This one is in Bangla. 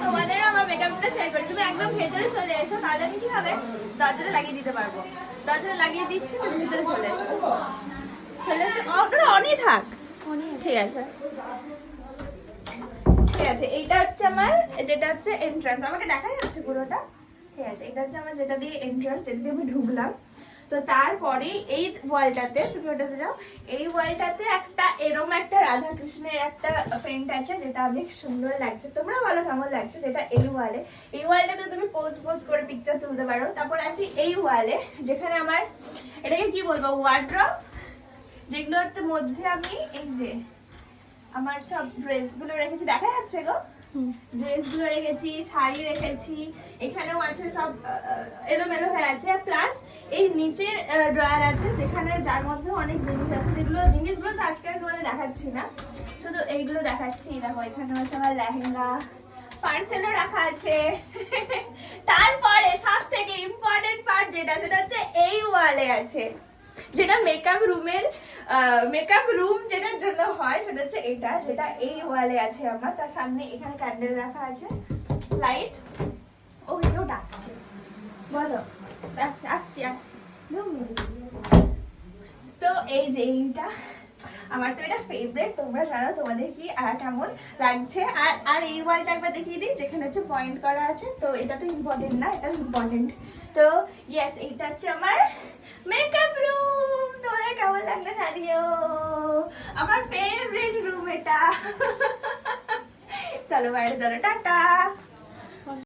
তোমাদের আমার মেকআপটা শেয়ার করি, তুমি একদম ভেতরে চলে এসো, তাহলে আমি কি হবে দরজাটা লাগিয়ে দিতে পারবো। দরজাটা লাগিয়ে দিচ্ছি, তুমি ভেতরে চলে এসো। চলে এসো, ওটা অনই থাক। ঠিক আছে ঠিক আছে। এইটা হচ্ছে আমার, যেটা হচ্ছে এন্ট্রান্স, আমাকে দেখা যাচ্ছে পুরোটা। ঠিক আছে, এটা হচ্ছে আমার যেটা দিয়ে এন্ট্রান্স, যেটা দিয়ে আমি ঢুকলাম। তো তারপরে এই ওয়ালটাতে, তুমি ওটাতে যাও, এই ওয়ালটাতে একটা এরম একটা রাধা কৃষ্ণের একটা পেন্ট আছে, যেটা অনেক সুন্দর লাগছে। তোমরা বলো কেমন লাগছে, যেটা এই ওয়ালে। এই ওয়ালটাতে তুমি পোজ পোজ করে পিকচার তুলতে পারো। তারপর আসি এই ওয়ালে, যেখানে আমার এটাকে কি বলবো, ওয়ার্ড্রপ, যেগুলোর মধ্যে আমি এই যে আমার সব ড্রেসগুলো রেখেছি, দেখা যাচ্ছে গো, ড্রেসগুলো রেখেছি, শাড়ি রেখেছি, এখানেও আছে সব এলোমেলো হয়ে আছে। প্লাস এই নিচের ড্রয়ার আছে, যেখানে যার মধ্যে অনেক জিনিস আছে, যেগুলো জিনিসগুলো তো আজকে আমি তোমাদের দেখাচ্ছি না, শুধু এইগুলো দেখাচ্ছি। দেখো এখানে আছে আমার লেহেঙ্গা, পার্সেলও রাখা আছে। তারপরে সব থেকে ইম্পর্টেন্ট পার্ট যেটা, সেটা হচ্ছে এই ওয়ালে আছে, যেটা মেকআপ রুম যেটার জন্য হয়, সেটা হচ্ছে এটা, যেটা এই ওয়ালে আছে আমার। তার সামনে এখানে ক্যান্ডেল রাখা আছে, লাইট। ও কেউ ডাকছে, বলো। আসছি আসছি। তো এই যে এইটা আমার তো এটা ফেভারিট, তোমরা জানো তোমাদের কি কেমন লাগছে। আর এই ওয়ালটা একবার দেখিয়ে দিই, যেখানে হচ্ছে পয়েন্ট করা আছে। তো এটা তো ইম্পর্টেন্ট না, এটা ইম্পর্টেন্ট। তো ইয়েস, এইটা হচ্ছে আমার মেকআপ রুম। তোমাদের কেমন লাগলো জানিও, আমার ফেভারিট রুম এটা। চলো বাইরে চলো, টাটা।